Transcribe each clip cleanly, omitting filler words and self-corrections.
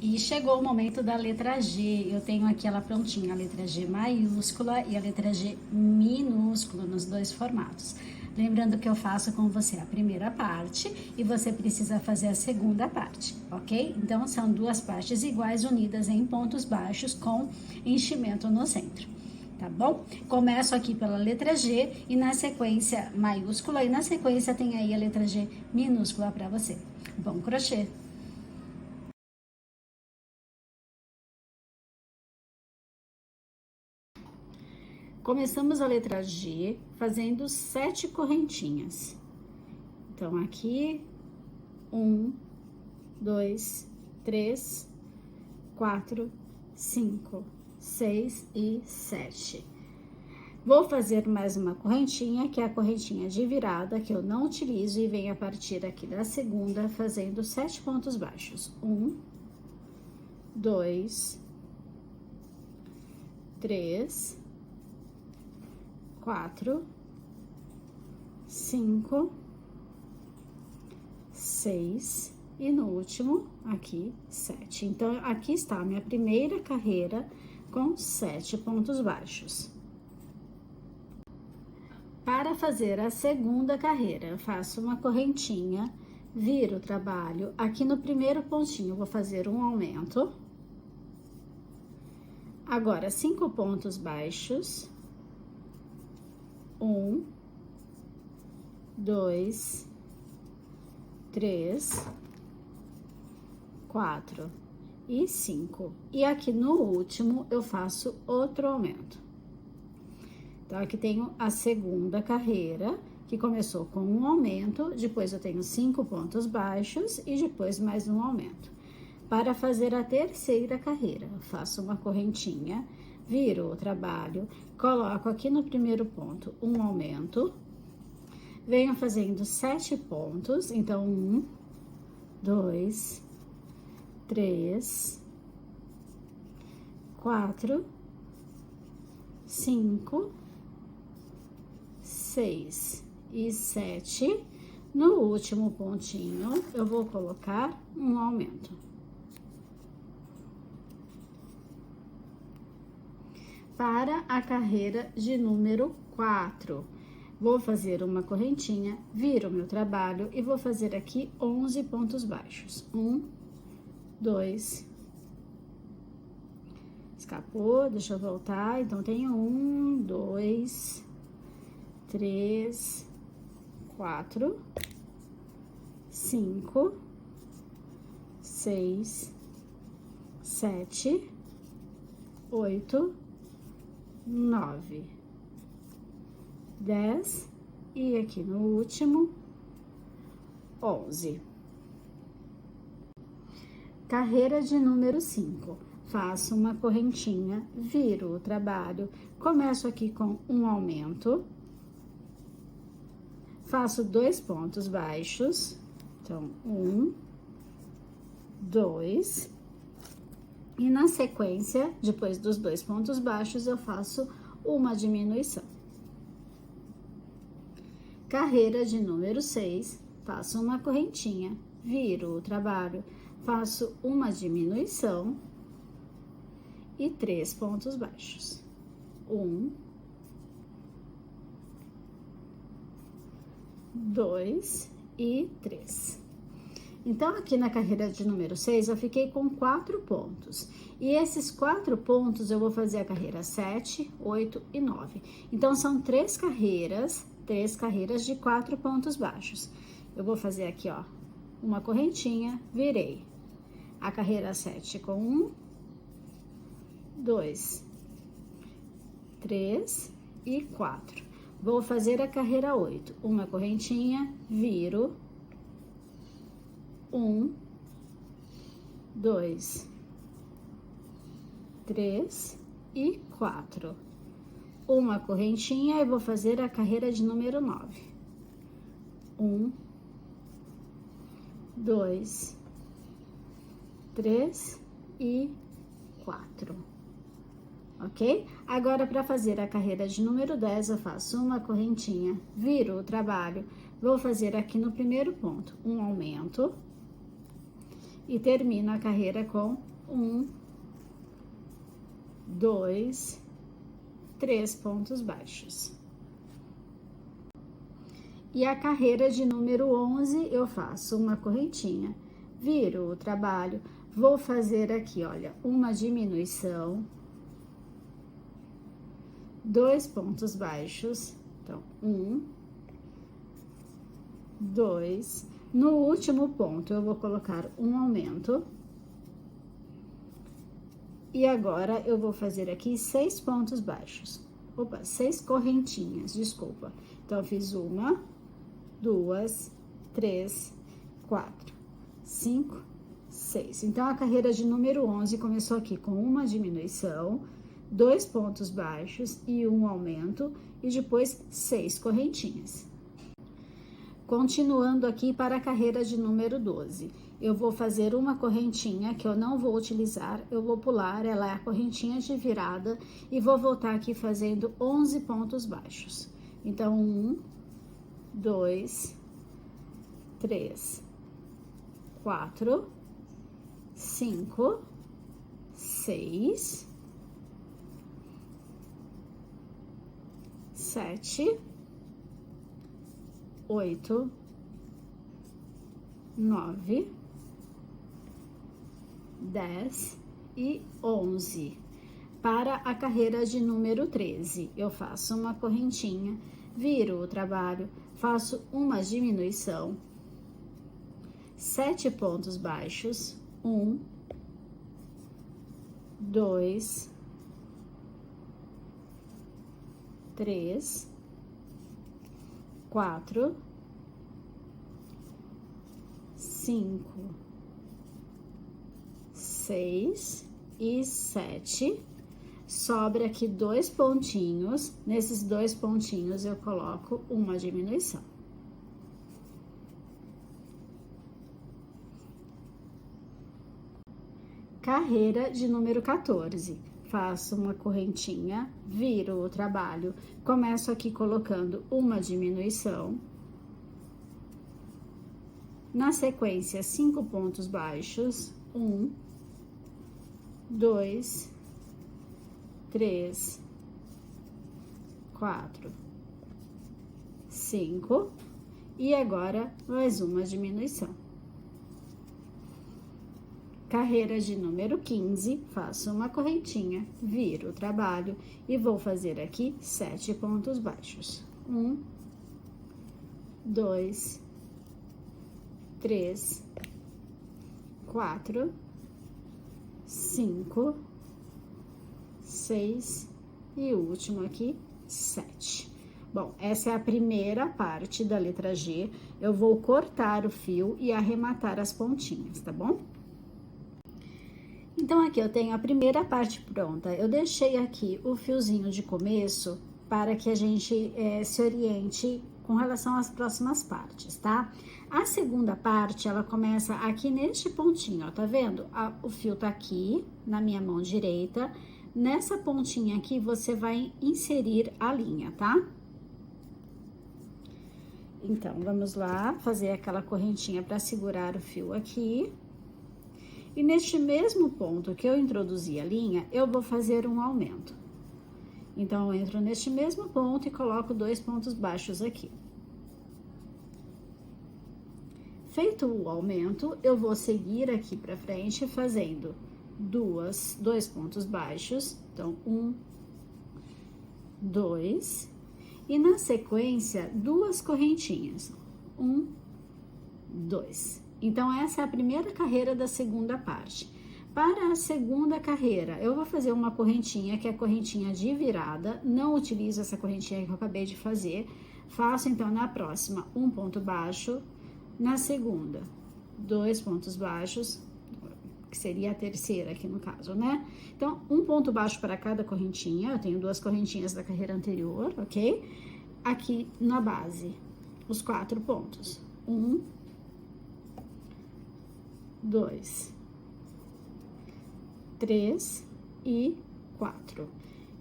E chegou o momento da letra G. Eu tenho aqui ela prontinha, a letra G maiúscula e a letra G minúscula, nos dois formatos. Lembrando que eu faço com você a primeira parte e você precisa fazer a segunda parte, ok? Então, são duas partes iguais unidas em pontos baixos com enchimento no centro, tá bom? Começo aqui pela letra G e na sequência maiúscula e na sequência tem aí a letra G minúscula para você. Bom crochê! Começamos a letra G fazendo 7 correntinhas. Então, aqui, 1, 2, 3, 4, 5, 6 e 7. Vou fazer mais uma correntinha, que é a correntinha de virada, que eu não utilizo, e venho a partir aqui da segunda, fazendo 7 pontos baixos. 1, 2, 3, 4, 5, 6 e no último aqui 7. Então, aqui está a minha primeira carreira com 7 pontos baixos. Para fazer a segunda carreira, eu faço uma correntinha, viro o trabalho. Aqui no primeiro pontinho, eu vou fazer um aumento. Agora, 5 pontos baixos. 1, 2, 3, 4 e 5. E aqui no último eu faço outro aumento. Então, aqui tenho a segunda carreira, que começou com um aumento, depois eu tenho 5 pontos baixos e depois mais um aumento. Para fazer a terceira carreira, eu faço uma correntinha, viro o trabalho, coloco aqui no primeiro ponto um aumento, venho fazendo 7 pontos, então 1, 2, 3, 4, 5, 6 e 7. No último pontinho, eu vou colocar um aumento. Para a carreira de número 4, vou fazer uma correntinha, viro o meu trabalho e vou fazer aqui 11 pontos baixos. 1, 2, escapou, deixa eu voltar, então tenho 1, 2, 3, 4, 5, 6, 7, 8, 9, 10 e aqui no último 11. Carreira de número 5. Faço uma correntinha, viro o trabalho, começo aqui com um aumento, faço 2 pontos baixos, então 1, 2. E na sequência, depois dos 2 pontos baixos, eu faço uma diminuição. Carreira de número 6, faço uma correntinha, viro o trabalho, faço uma diminuição e 3 pontos baixos. 1, 2 e 3. Então, aqui na carreira de número 6, eu fiquei com 4 pontos. E esses 4 pontos, eu vou fazer a carreira 7, 8 e 9. Então, são 3 carreiras de 4 pontos baixos. Eu vou fazer aqui, ó, uma correntinha, virei. A carreira 7 com 1, 2, 3 e 4. Vou fazer a carreira 8. Uma correntinha, viro. 1, 2, 3 e 4. Uma correntinha e vou fazer a carreira de número 9. 1, 2, 3 e 4. Ok? Agora, para fazer a carreira de número 10, eu faço uma correntinha, viro o trabalho, vou fazer aqui no primeiro ponto um aumento, e termino a carreira com 1, 2, 3 pontos baixos. E a carreira de número 11, eu faço uma correntinha, viro o trabalho, vou fazer aqui, olha, uma diminuição, 2 pontos baixos, então, 1, 2, no último ponto eu vou colocar um aumento, e agora eu vou fazer aqui 6 pontos baixos, 6 correntinhas, desculpa. Então, eu fiz 1, 2, 3, 4, 5, 6. Então, a carreira de número 11 começou aqui com uma diminuição, 2 pontos baixos e um aumento, e depois 6 correntinhas. Continuando aqui para a carreira de número 12, eu vou fazer uma correntinha que eu não vou utilizar, eu vou pular, ela é a correntinha de virada, e vou voltar aqui fazendo 11 pontos baixos. Então, 1, 2, 3, 4, 5, 6, 7, 8, 9, 10 e 11. Para a carreira de número 13, eu faço uma correntinha, viro o trabalho, faço uma diminuição, 7 pontos baixos, 1, 2, 3, 4, 5, 6 e 7. Sobra aqui 2 pontinhos. Nesses 2 pontinhos eu coloco uma diminuição. Carreira de número 14. Faço uma correntinha, viro o trabalho, começo aqui colocando uma diminuição. Na sequência, 5 pontos baixos, 1, 2, 3, 4, 5, e agora mais uma diminuição. Carreira de número 15, faço uma correntinha, viro o trabalho e vou fazer aqui 7 pontos baixos. 1, 2, 3, 4, 5, 6 e o último aqui, 7. Bom, essa é a primeira parte da letra G. Eu vou cortar o fio e arrematar as pontinhas, tá bom? Então, aqui eu tenho a primeira parte pronta. Eu deixei aqui o fiozinho de começo para que a gente se oriente com relação às próximas partes, tá? A segunda parte, ela começa aqui neste pontinho, ó, tá vendo? O fio tá aqui, na minha mão direita. Nessa pontinha aqui, você vai inserir a linha, tá? Então, vamos lá, fazer aquela correntinha para segurar o fio aqui. E neste mesmo ponto que eu introduzi a linha, eu vou fazer um aumento. Então, eu entro neste mesmo ponto e coloco 2 pontos baixos aqui. Feito o aumento, eu vou seguir aqui pra frente fazendo 2 pontos baixos. Então, 1, 2, e na sequência, 2 correntinhas. 1, 2. Então, essa é a primeira carreira da segunda parte. Para a segunda carreira, eu vou fazer uma correntinha, que é a correntinha de virada. Não utilizo essa correntinha que eu acabei de fazer. Faço, então, na próxima, 1 ponto baixo. Na segunda, 2 pontos baixos, que seria a terceira aqui no caso, né? Então, 1 ponto baixo para cada correntinha. Eu tenho 2 correntinhas da carreira anterior, ok? Aqui na base, os 4 pontos. 1, 2, 3 e 4.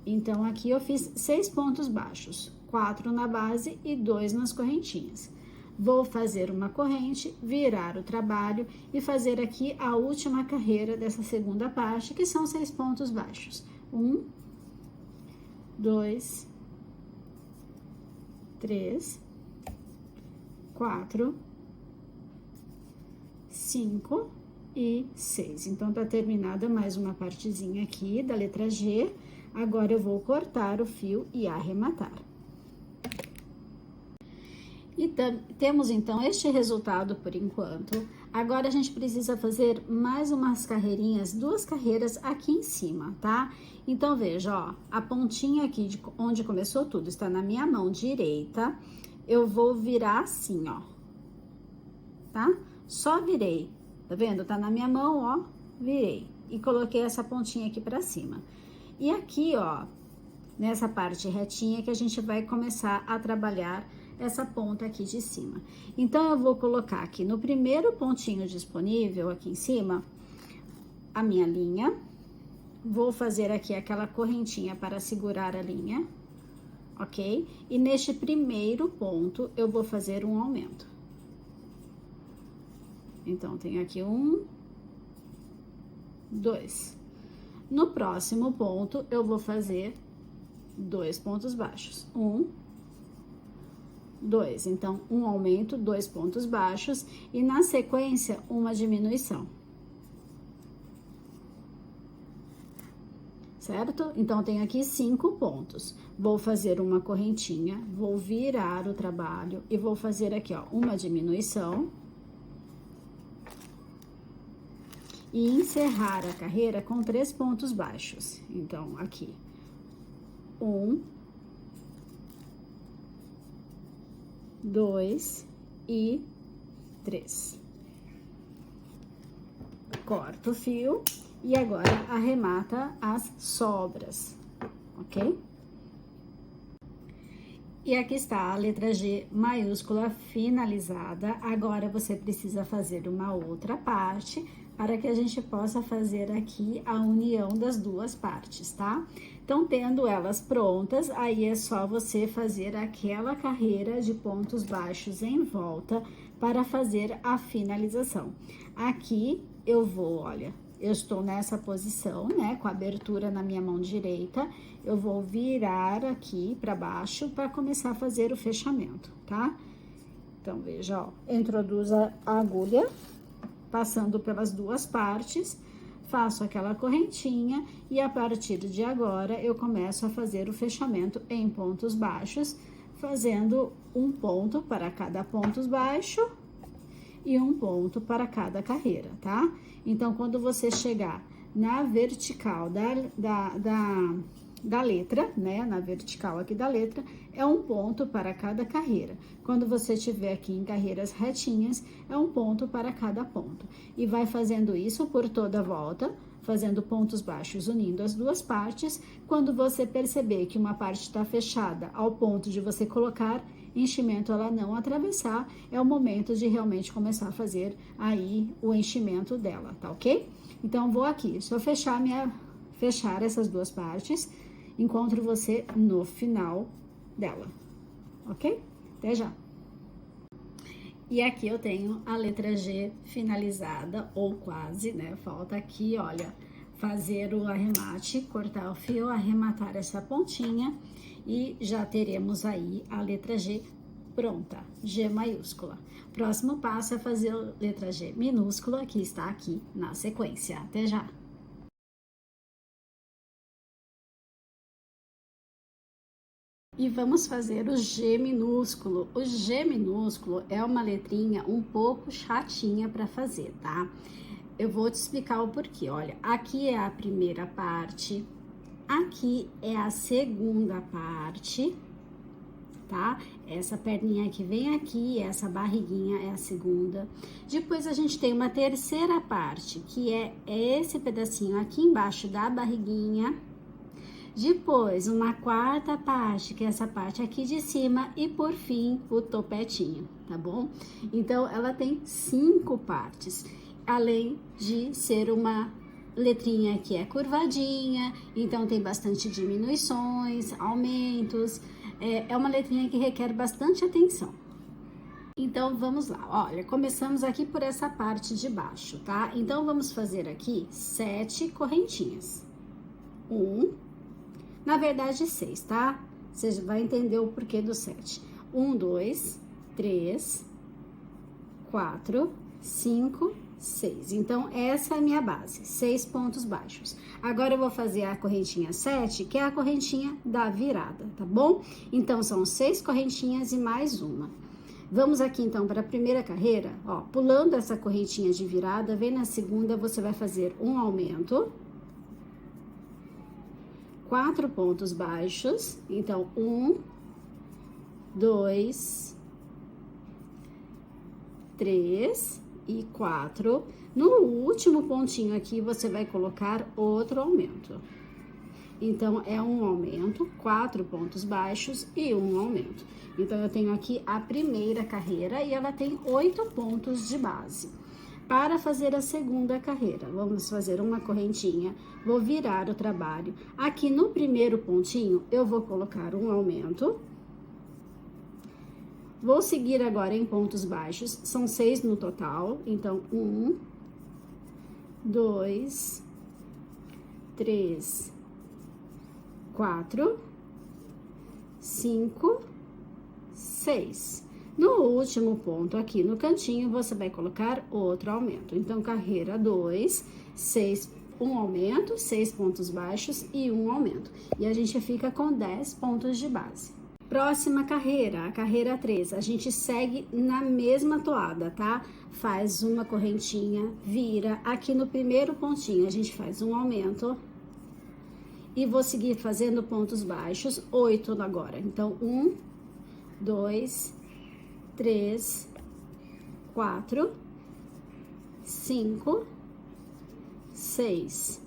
Então, aqui eu fiz 6 pontos baixos, 4 na base e 2 nas correntinhas. Vou fazer uma corrente, virar o trabalho e fazer aqui a última carreira dessa segunda parte, que são 6 pontos baixos. 1, 2, 3, 4, 5 e 6. Então, tá terminada mais uma partezinha aqui da letra G. Agora, eu vou cortar o fio e arrematar. E temos, então, este resultado por enquanto. Agora, a gente precisa fazer mais umas carreirinhas, 2 carreiras aqui em cima, tá? Então, veja, ó, a pontinha aqui de onde começou tudo está na minha mão direita. Eu vou virar assim, ó, tá? Só virei, tá vendo? Tá na minha mão, ó, virei. E coloquei essa pontinha aqui pra cima. E aqui, ó, nessa parte retinha que a gente vai começar a trabalhar essa ponta aqui de cima. Então, eu vou colocar aqui no primeiro pontinho disponível, aqui em cima, a minha linha. Vou fazer aqui aquela correntinha para segurar a linha, ok? E neste primeiro ponto, eu vou fazer um aumento. Então, tem aqui 1, 2. No próximo ponto, eu vou fazer 2 pontos baixos. 1, 2. Então, um aumento, 2 pontos baixos e na sequência, uma diminuição. Certo? Então, tenho aqui 5 pontos. Vou fazer uma correntinha, vou virar o trabalho e vou fazer aqui, ó, uma diminuição. E encerrar a carreira com 3 pontos baixos. Então, aqui, 1, 2 e 3. Corto o fio e agora arremata as sobras, ok? E aqui está a letra G maiúscula finalizada. Agora, você precisa fazer uma outra parte para que a gente possa fazer aqui a união das 2 partes, tá? Então, tendo elas prontas, aí é só você fazer aquela carreira de pontos baixos em volta para fazer a finalização. Aqui, eu vou, olha, eu estou nessa posição, né, com a abertura na minha mão direita, eu vou virar aqui para baixo para começar a fazer o fechamento, tá? Então, veja, ó, introduzo a agulha, passando pelas 2 partes, faço aquela correntinha e a partir de agora eu começo a fazer o fechamento em pontos baixos, fazendo um ponto para cada ponto baixo e um ponto para cada carreira, tá? Então, quando você chegar na vertical da letra, né, na vertical aqui da letra, é um ponto para cada carreira. Quando você estiver aqui em carreiras retinhas, é um ponto para cada ponto. E vai fazendo isso por toda a volta, fazendo pontos baixos unindo as 2 partes. Quando você perceber que uma parte está fechada ao ponto de você colocar enchimento, ela não atravessar, é o momento de realmente começar a fazer aí o enchimento dela, tá ok? Então, vou aqui, se eu fechar essas 2 partes, encontro você no final dela, ok? Até já! E aqui eu tenho a letra G finalizada, ou quase, né? Falta aqui, olha, fazer o arremate, cortar o fio, arrematar essa pontinha e já teremos aí a letra G pronta, G maiúscula. Próximo passo é fazer a letra G minúscula, que está aqui na sequência. Até já! E vamos fazer o G minúsculo. O G minúsculo é uma letrinha um pouco chatinha para fazer, tá? Eu vou te explicar o porquê. Olha, aqui é a primeira parte, aqui é a segunda parte, tá? Essa perninha que vem aqui, essa barriguinha é a segunda. Depois a gente tem uma terceira parte, que é esse pedacinho aqui embaixo da barriguinha. Depois, uma quarta parte, que é essa parte aqui de cima, e por fim, o topetinho, tá bom? Então, ela tem 5 partes, além de ser uma letrinha que é curvadinha, então tem bastante diminuições, aumentos, é uma letrinha que requer bastante atenção. Então, vamos lá. Olha, começamos aqui por essa parte de baixo, tá? Então, vamos fazer aqui 7 correntinhas. Na verdade, 6, tá? Você vai entender o porquê do 7. 1, 2, 3, 4, 5, 6. Então, essa é a minha base, 6 pontos baixos. Agora, eu vou fazer a correntinha 7, que é a correntinha da virada, tá bom? Então, são 6 correntinhas e mais uma. Vamos aqui, então, para a primeira carreira, ó, pulando essa correntinha de virada, vem na segunda, você vai fazer um aumento, 4 pontos baixos, então, 1, 2, 3 e 4. No último pontinho aqui, você vai colocar outro aumento. Então, é um aumento, 4 pontos baixos e um aumento. Então, eu tenho aqui a primeira carreira e ela tem 8 pontos de base. Para fazer a segunda carreira, vamos fazer uma correntinha, vou virar o trabalho. Aqui no primeiro pontinho, eu vou colocar um aumento. Vou seguir agora em pontos baixos, são 6 no total. Então, 1, 2, 3, 4, 5, 6. No último ponto aqui no cantinho, você vai colocar outro aumento. Então, carreira 2, 6, um aumento, 6 pontos baixos e um aumento. E a gente fica com 10 pontos de base. Próxima carreira, a carreira 3, a gente segue na mesma toada, tá? Faz uma correntinha, vira. Aqui no primeiro pontinho, a gente faz um aumento. E vou seguir fazendo pontos baixos, 8 agora. Então, 1, 2, 3, 4, 5, 6,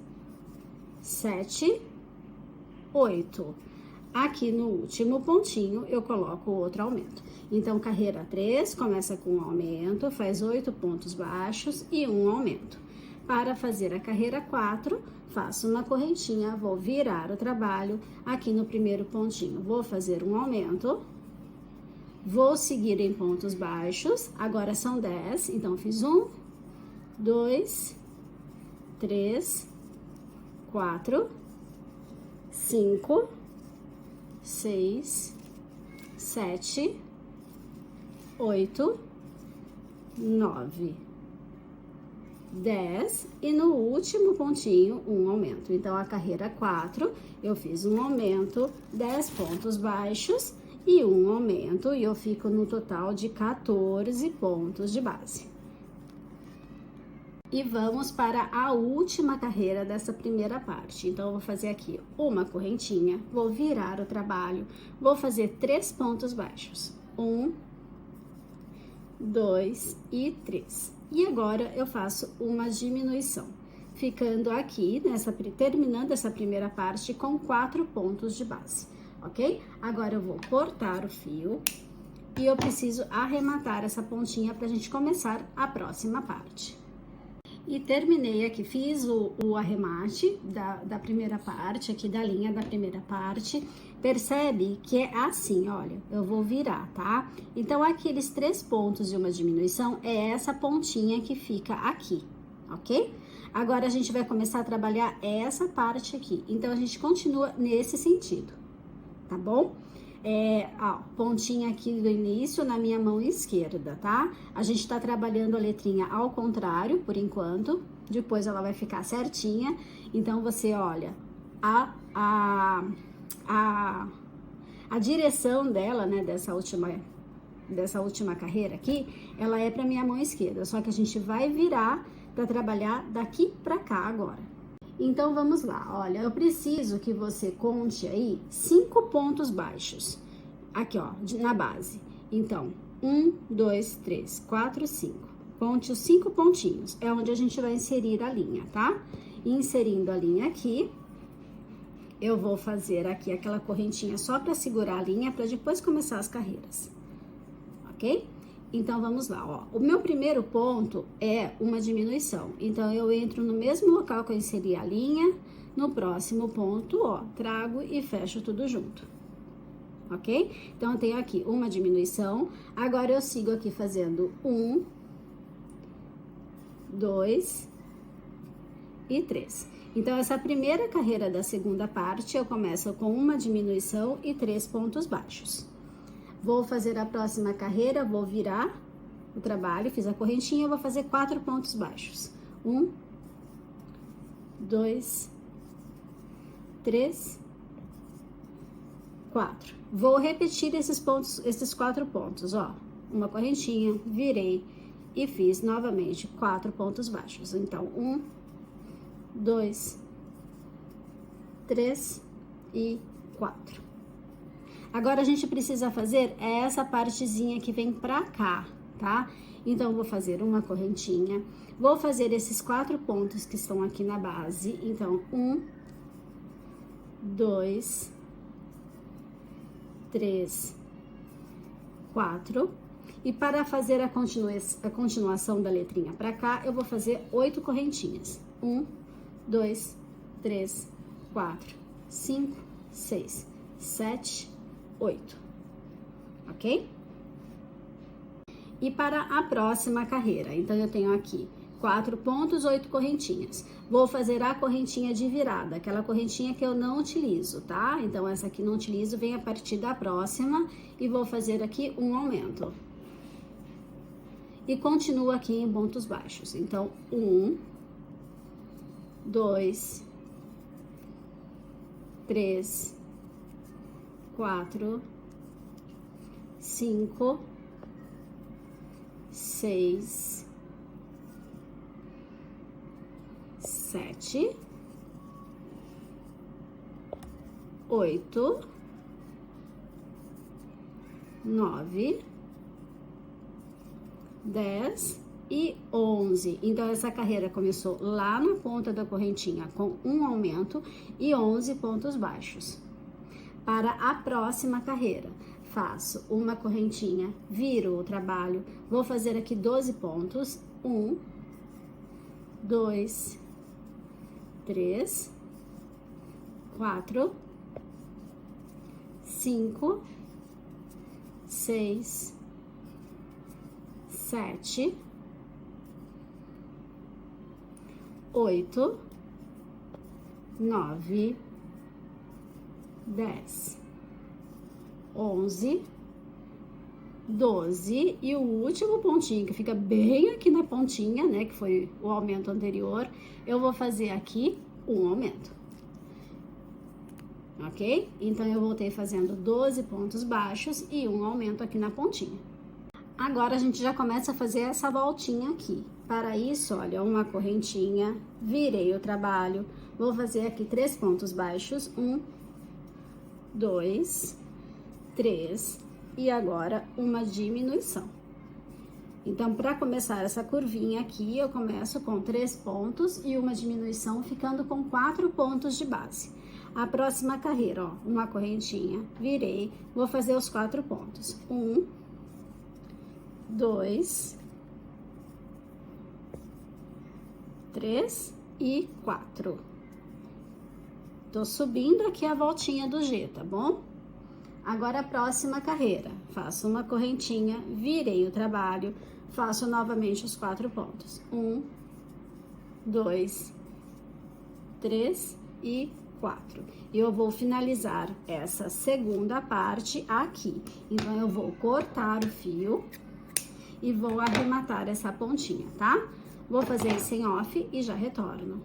7, 8. Aqui no último pontinho, eu coloco outro aumento. Então, carreira 3, começa com um aumento, faz 8 pontos baixos e um aumento. Para fazer a carreira 4, faço uma correntinha, vou virar o trabalho. Aqui no primeiro pontinho, vou fazer um aumento. Vou seguir em pontos baixos, agora são 10, então fiz 1, 2, 3, 4, 5, 6, 7, 8, 9, 10 e no último pontinho um aumento. Então, a carreira 4, eu fiz um aumento, 10 pontos baixos e um aumento, e eu fico no total de 14 pontos de base. E vamos para a última carreira dessa primeira parte. Então, eu vou fazer aqui uma correntinha, vou virar o trabalho, vou fazer 3 pontos baixos. 1, 2 e 3. E agora, eu faço uma diminuição, ficando aqui, terminando essa primeira parte com 4 pontos de base, ok? Agora, eu vou cortar o fio e eu preciso arrematar essa pontinha pra gente começar a próxima parte. E terminei aqui, fiz o arremate da primeira parte, aqui da linha da primeira parte. Percebe que é assim, olha, eu vou virar, tá? Então, aqueles 3 pontos de uma diminuição é essa pontinha que fica aqui, ok? Agora, a gente vai começar a trabalhar essa parte aqui. Então, a gente continua nesse sentido, tá bom? Pontinha aqui do início na minha mão esquerda, tá? A gente tá trabalhando a letrinha ao contrário, por enquanto. Depois ela vai ficar certinha. Então, você olha, a direção dela, né, dessa última carreira aqui, ela é pra minha mão esquerda. Só que a gente vai virar pra trabalhar daqui pra cá agora. Então, vamos lá, olha, eu preciso que você conte aí 5 pontos baixos, aqui, ó, na base. Então, 1, 2, 3, 4, 5. Conte os 5 pontinhos, é onde a gente vai inserir a linha, tá? Inserindo a linha aqui, eu vou fazer aqui aquela correntinha só pra segurar a linha, pra depois começar as carreiras, ok? Então, vamos lá, ó. O meu primeiro ponto é uma diminuição. Então, eu entro no mesmo local que eu inseri a linha. No próximo ponto, ó, trago e fecho tudo junto. ok? Então, eu tenho aqui uma diminuição, agora eu sigo aqui fazendo 1, 2 e 3. Então, essa primeira carreira da segunda parte, eu começo com uma diminuição e 3 pontos baixos. Vou fazer a próxima carreira, vou virar o trabalho, fiz a correntinha, eu vou fazer 4 pontos baixos. 1, 2, 3, 4. Vou repetir esses pontos, esses 4 pontos, ó. Uma correntinha, virei e fiz novamente 4 pontos baixos. Então, 1, 2, 3 e 4. Agora, a gente precisa fazer essa partezinha que vem pra cá, tá? Então, eu vou fazer uma correntinha, vou fazer esses 4 pontos que estão aqui na base. Então, 1, 2, 3, 4. E para fazer a continuação da letrinha pra cá, eu vou fazer 8 correntinhas. 1, 2, 3, 4, 5, 6, 7, 8. Ok? E para a próxima carreira, então, eu tenho aqui 4 pontos, 8 correntinhas. Vou fazer a correntinha de virada, aquela correntinha que eu não utilizo, tá? Então, essa aqui não utilizo, vem a partir da próxima e vou fazer aqui um aumento. E continuo aqui em pontos baixos. Então, 1, 2, 3, 4, 5, 6, 7, 8, 9, 10 e 11. Então, essa carreira começou lá na ponta da correntinha com um aumento e 11 pontos baixos. Para a próxima carreira, faço uma correntinha, viro o trabalho, vou fazer aqui 12 pontos, 1, 2, 3, 4, 5, 6, 7, 8, 9, 10, 11, 12 e o último pontinho que fica bem aqui na pontinha, né, que foi o aumento anterior, eu vou fazer aqui um aumento. Ok? Então, eu voltei fazendo 12 pontos baixos e um aumento aqui na pontinha. Agora, a gente já começa a fazer essa voltinha aqui. Para isso, olha, uma correntinha, virei o trabalho, vou fazer aqui 3 pontos baixos, 1, 2, 3 e agora uma diminuição. Então, para começar essa curvinha aqui, eu começo com 3 pontos e uma diminuição, ficando com 4 pontos de base. A próxima carreira, ó, uma correntinha, virei, vou fazer os 4 pontos. 1, 2, 3 e 4. Tô subindo aqui a voltinha do G, tá bom? Agora, a próxima carreira, faço uma correntinha, virei o trabalho, faço novamente os 4 pontos. 1, 2, 3 e 4. E eu vou finalizar essa segunda parte aqui. Então, eu vou cortar o fio e vou arrematar essa pontinha, tá? Vou fazer isso em off e já retorno.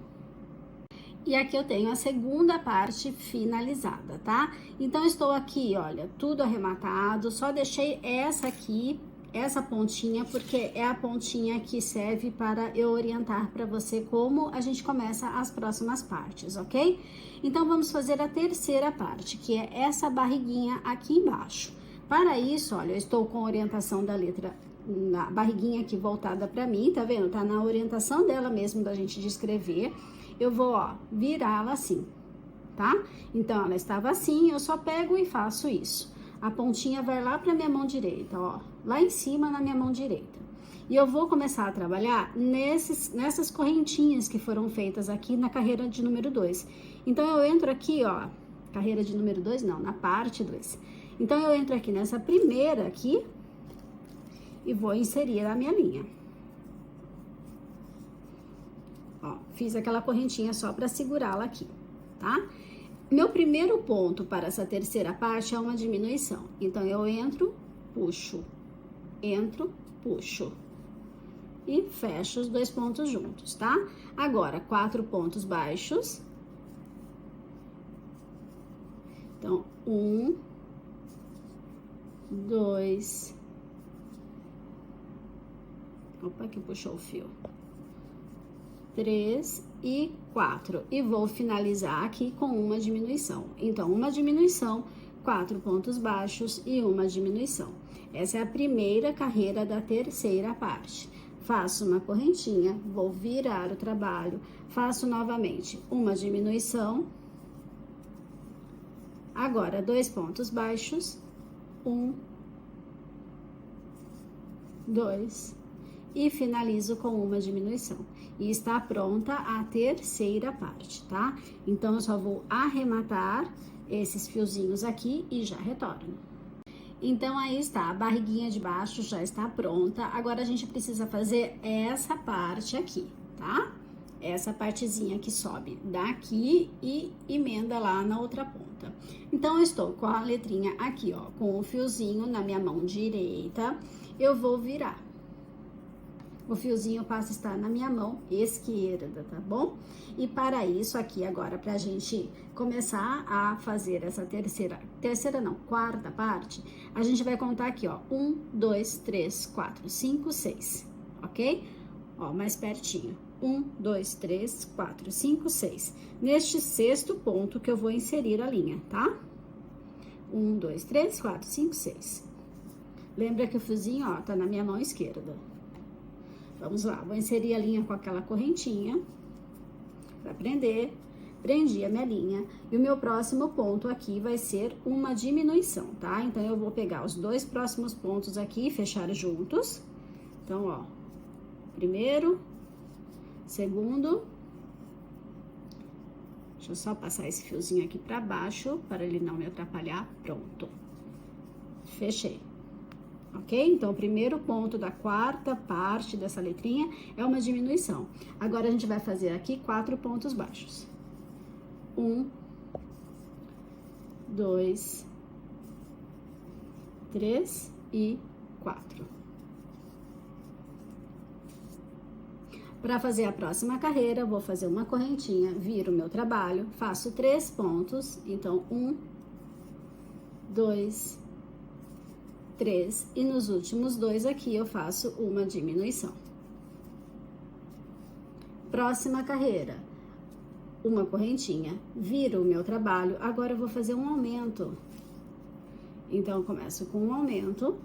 E aqui eu tenho a segunda parte finalizada, tá? Então, estou aqui, olha, tudo arrematado, só deixei essa aqui, essa pontinha, porque é a pontinha que serve para eu orientar para você como a gente começa as próximas partes, ok? Então, vamos fazer a terceira parte, que é essa barriguinha aqui embaixo. Para isso, olha, eu estou com a orientação da letra na barriguinha aqui voltada para mim, tá vendo? Tá na orientação dela mesmo da gente descrever. Eu vou, ó, virá-la assim, tá? Então, ela estava assim, eu só pego e faço isso. A pontinha vai lá pra minha mão direita, ó, lá em cima na minha mão direita. E eu vou começar a trabalhar nessas correntinhas que foram feitas aqui na carreira de número 2. Então, eu entro aqui, ó, carreira de número 2 não, na parte 2. Então, eu entro aqui nessa primeira aqui e vou inserir a minha linha. Ó, fiz aquela correntinha só pra segurá-la aqui, tá? Meu primeiro ponto para essa terceira parte é uma diminuição. Então, eu entro, puxo, e fecho os 2 pontos juntos, tá? Agora, 4 pontos baixos. Então, 1, 2... Opa, que puxou o fio. 3 e 4. E vou finalizar aqui com uma diminuição. Então, uma diminuição, 4 pontos baixos e uma diminuição. Essa é a primeira carreira da terceira parte. Faço uma correntinha, vou virar o trabalho, faço novamente uma diminuição. Agora, 2 pontos baixos, 1, 2, e finalizo com uma diminuição. E está pronta a terceira parte, tá? Então, eu só vou arrematar esses fiozinhos aqui e já retorno. Então, aí está, a barriguinha de baixo já está pronta. Agora, a gente precisa fazer essa parte aqui, tá? Essa partezinha que sobe daqui e emenda lá na outra ponta. Então, eu estou com a letrinha aqui, ó, com o fiozinho na minha mão direita. Eu vou virar. O fiozinho passa a estar na minha mão esquerda, tá bom? E para isso aqui agora, pra gente começar a fazer essa quarta parte, a gente vai contar aqui, ó, 1, 2, 3, 4, 5, 6, ok? Ó, mais pertinho, 1, 2, 3, 4, 5, 6. Neste sexto ponto que eu vou inserir a linha, tá? 1, 2, 3, 4, 5, 6. Lembra que o fiozinho, ó, tá na minha mão esquerda. Vamos lá, vou inserir a linha com aquela correntinha para prender. Prendi a minha linha. E o meu próximo ponto aqui vai ser uma diminuição, tá? Então, eu vou pegar os 2 próximos pontos aqui e fechar juntos. Então, ó, primeiro, segundo. Deixa eu só passar esse fiozinho aqui para baixo, para ele não me atrapalhar. Pronto. Fechei. Ok? Então, o primeiro ponto da quarta parte dessa letrinha é uma diminuição. Agora, a gente vai fazer aqui 4 pontos baixos. 1, 2, 3 e 4. Para fazer a próxima carreira, vou fazer uma correntinha, viro o meu trabalho, faço 3 pontos. Então, 1, 2, 3, e nos últimos 2 aqui eu faço uma diminuição. Próxima carreira, uma correntinha, viro o meu trabalho, agora eu vou fazer um aumento. Então, eu começo com um aumento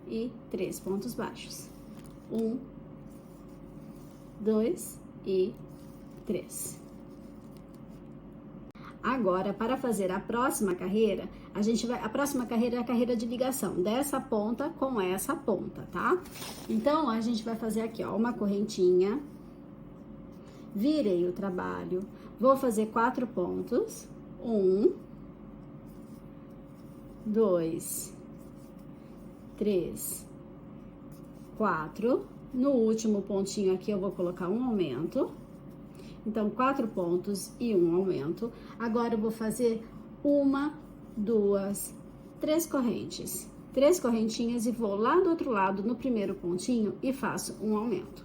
e 3 pontos baixos. 1, 2 e 3. Agora, para fazer a próxima carreira, a próxima carreira é a carreira de ligação dessa ponta com essa ponta, tá? Então, a gente vai fazer aqui, ó, uma correntinha, virei o trabalho, vou fazer 4 pontos, 1, 2, 3, 4, no último pontinho aqui eu vou colocar um aumento. Então, 4 pontos e um aumento. Agora, eu vou fazer 1, 2, 3 correntes. 3 correntinhas e vou lá do outro lado, no primeiro pontinho, e faço um aumento.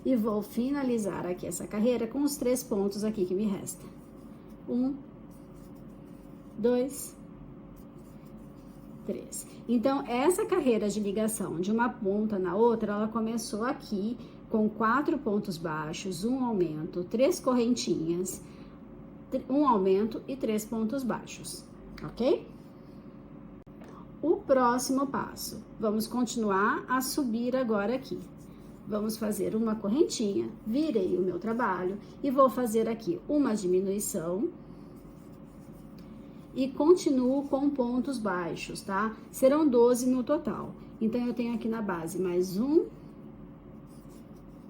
E vou finalizar aqui essa carreira com os 3 pontos aqui que me restam. 1, 2, 3. Então, essa carreira de ligação de uma ponta na outra, ela começou aqui com 4 pontos baixos, um aumento, 3 correntinhas, um aumento e 3 pontos baixos, ok? O próximo passo, vamos continuar a subir agora aqui. Vamos fazer uma correntinha, virei o meu trabalho e vou fazer aqui uma diminuição e continuo com pontos baixos, tá? Serão 12 no total. Então, eu tenho aqui na base mais 1,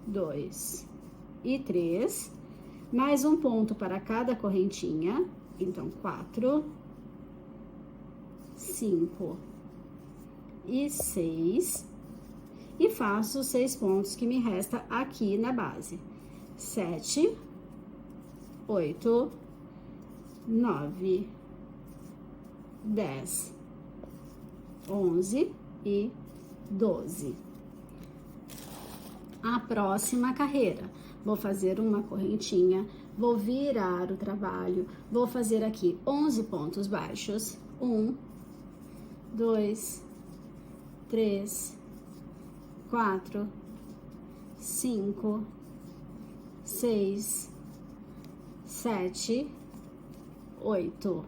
2 e 3, mais um ponto para cada correntinha, então 4, 5 e 6, e faço os 6 pontos que me resta aqui na base. 7, 8, 9, 10, 11 e 12. A próxima carreira, vou fazer uma correntinha, vou virar o trabalho, vou fazer aqui 11 pontos baixos. 1, 2, 3, 4, 5, 6, 7, 8,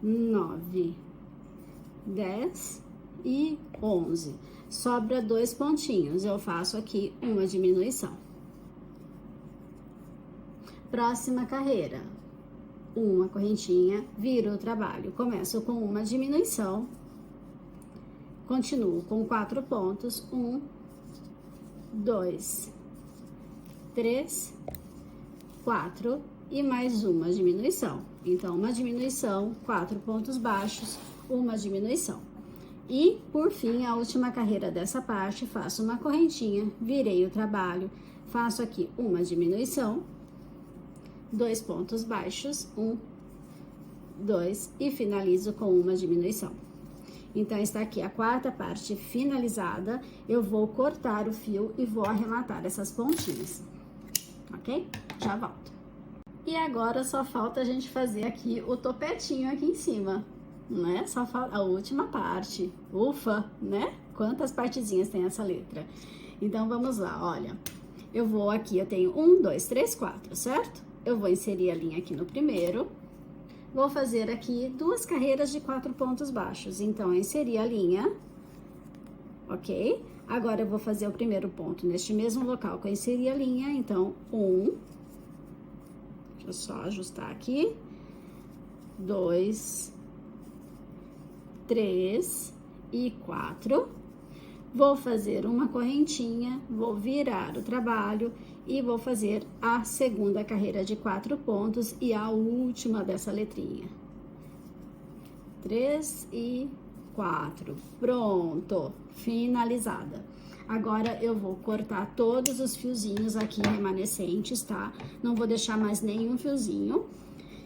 9, 10 e 11. Sobra 2 pontinhos, eu faço aqui uma diminuição. Próxima carreira, uma correntinha, viro o trabalho, começo com uma diminuição, continuo com 4 pontos, 1, 2, 3, 4 e mais uma diminuição. Então, uma diminuição, 4 pontos baixos, uma diminuição. E, por fim, a última carreira dessa parte, faço uma correntinha, virei o trabalho, faço aqui uma diminuição, 2 pontos baixos, 1, 2 e finalizo com uma diminuição. Então, está aqui a quarta parte finalizada. Eu vou cortar o fio e vou arrematar essas pontinhas, ok? Já volto. E agora só falta a gente fazer aqui o topetinho aqui em cima, né? Só falta a última parte. Ufa, né? Quantas partezinhas tem essa letra? Então, vamos lá, olha. Eu vou aqui, eu tenho 1, 2, 3, 4, certo? Eu vou inserir a linha aqui no primeiro. Vou fazer aqui 2 carreiras de 4 pontos baixos. Então, eu inseri a linha, ok? Agora, eu vou fazer o primeiro ponto neste mesmo local que eu inseri a linha. Então, 1, deixa eu só ajustar aqui, 2, 3 e 4. Vou fazer uma correntinha, vou virar o trabalho e vou fazer a segunda carreira de 4 pontos e a última dessa letrinha. 3 e 4. Pronto, finalizada. Agora, eu vou cortar todos os fiozinhos aqui remanescentes, tá? Não vou deixar mais nenhum fiozinho.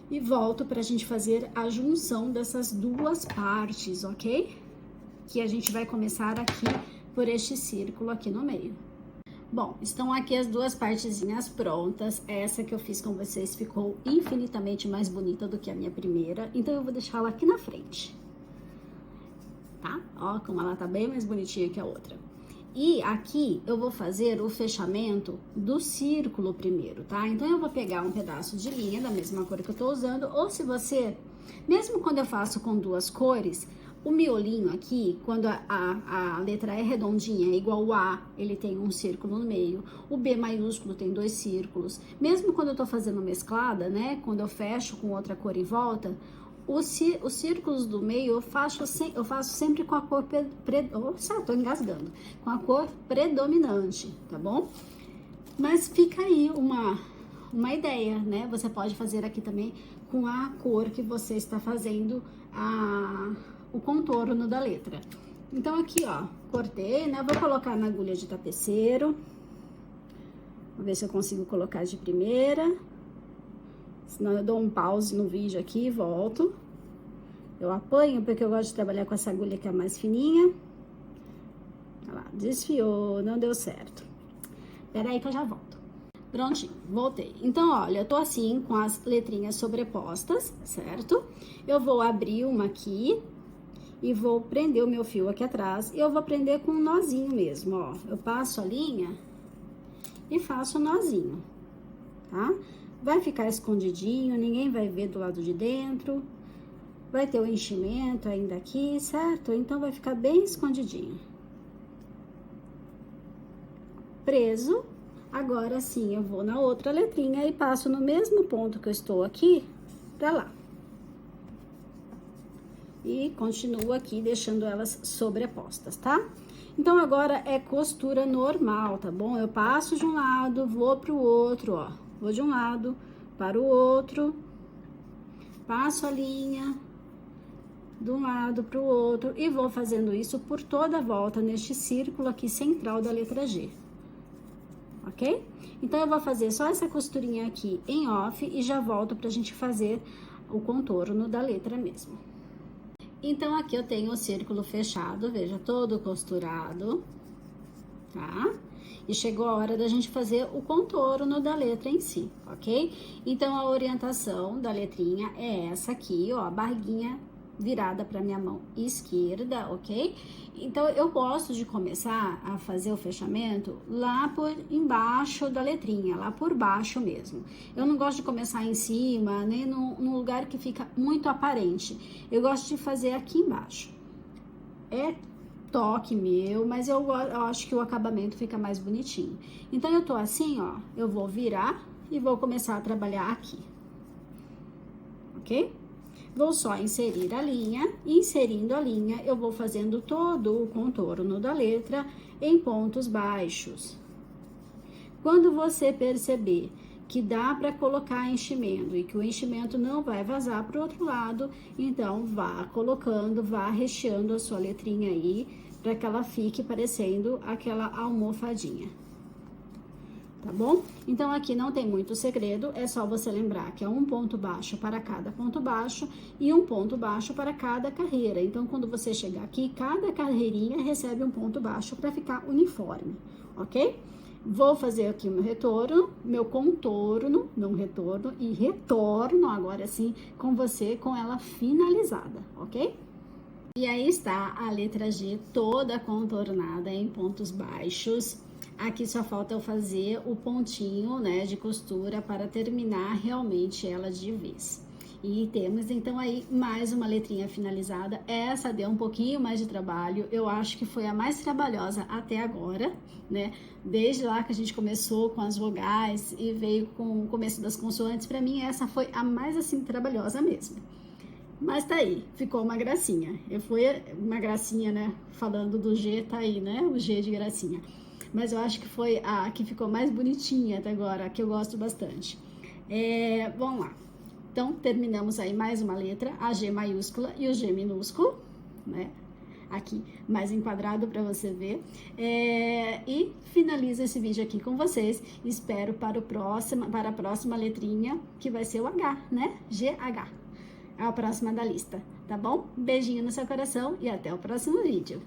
E volto pra gente fazer a junção dessas 2 partes, ok? Que a gente vai começar aqui por este círculo aqui no meio. Bom, estão aqui as 2 partezinhas prontas. Essa que eu fiz com vocês ficou infinitamente mais bonita do que a minha primeira. Então, eu vou deixá-la aqui na frente. Tá? Ó, como ela tá bem mais bonitinha que a outra. E aqui, eu vou fazer o fechamento do círculo primeiro, tá? Então, eu vou pegar um pedaço de linha da mesma cor que eu tô usando. Ou se você, mesmo quando eu faço com 2 cores, o miolinho aqui, quando a letra é redondinha, é igual o A, ele tem um círculo no meio. O B maiúsculo tem 2 círculos. Mesmo quando eu tô fazendo mesclada, né? Quando eu fecho com outra cor em volta, os círculos do meio eu faço sempre com a cor tô engasgando. Com a cor predominante, tá bom? Mas fica aí uma ideia, né? Você pode fazer aqui também com a cor que você está fazendo o contorno da letra. Então, aqui, ó, cortei, né? Vou colocar na agulha de tapeceiro. Vou ver se eu consigo colocar de primeira. Senão eu dou um pause no vídeo aqui e volto. Eu apanho porque eu gosto de trabalhar com essa agulha que é mais fininha. Olha lá, desfiou, não deu certo. Pera aí que eu já volto. Prontinho, voltei. Então, olha, eu tô assim com as letrinhas sobrepostas, certo? Eu vou abrir uma aqui e vou prender o meu fio aqui atrás. E eu vou prender com um nozinho mesmo, ó. Eu passo a linha e faço o nozinho, tá? Vai ficar escondidinho, ninguém vai ver do lado de dentro. Vai ter o enchimento ainda aqui, certo? Então, vai ficar bem escondidinho. Preso. Agora, sim, eu vou na outra letrinha e passo no mesmo ponto que eu estou aqui, pra lá. E continuo aqui, deixando elas sobrepostas, tá? Então, agora é costura normal, tá bom? Eu passo de um lado, vou pro outro, ó. Vou de um lado para o outro, passo a linha, de um lado para o outro e vou fazendo isso por toda a volta neste círculo aqui central da letra G. Ok? Então, eu vou fazer só essa costurinha aqui em off e já volto pra gente fazer o contorno da letra mesmo. Então, aqui eu tenho o círculo fechado, veja, todo costurado, tá? E chegou a hora da gente fazer o contorno da letra em si, ok? Então, a orientação da letrinha é essa aqui, ó, a barriguinha virada para minha mão esquerda, ok? Então, eu gosto de começar a fazer o fechamento lá por embaixo da letrinha, lá por baixo mesmo. Eu não gosto de começar em cima, nem num lugar que fica muito aparente. Eu gosto de fazer aqui embaixo. É toque meu, mas eu acho que o acabamento fica mais bonitinho. Então, eu tô assim, ó, eu vou virar e vou começar a trabalhar aqui, ok? Vou só inserir a linha, e inserindo a linha, eu vou fazendo todo o contorno da letra em pontos baixos. Quando você perceber que dá para colocar enchimento e que o enchimento não vai vazar para o outro lado, então vá colocando, vá recheando a sua letrinha aí, para que ela fique parecendo aquela almofadinha. Tá bom? Então, aqui não tem muito segredo, é só você lembrar que é um ponto baixo para cada ponto baixo e um ponto baixo para cada carreira. Então, quando você chegar aqui, cada carreirinha recebe um ponto baixo para ficar uniforme, ok? Vou fazer aqui o meu retorno, meu contorno, não retorno, e retorno agora sim com você, com ela finalizada, ok? E aí está a letra G toda contornada em pontos baixos. Aqui só falta eu fazer o pontinho, né, de costura para terminar realmente ela de vez. E temos então aí mais uma letrinha finalizada. Essa deu um pouquinho mais de trabalho, eu acho que foi a mais trabalhosa até agora, né? Desde lá que a gente começou com as vogais e veio com o começo das consoantes, para mim essa foi a mais assim trabalhosa mesmo. Mas tá aí, ficou uma gracinha. Foi uma gracinha, né? Falando do G, tá aí, né? O G de gracinha. Mas eu acho que foi a que ficou mais bonitinha até agora, a que eu gosto bastante. Vamos lá. Então, terminamos aí mais uma letra, a G maiúscula e o G minúsculo, né? Aqui, mais enquadrado para você ver. E finalizo esse vídeo aqui com vocês. Espero para a próxima letrinha, que vai ser o H, né? GH. É a próxima da lista, tá bom? Beijinho no seu coração e até o próximo vídeo.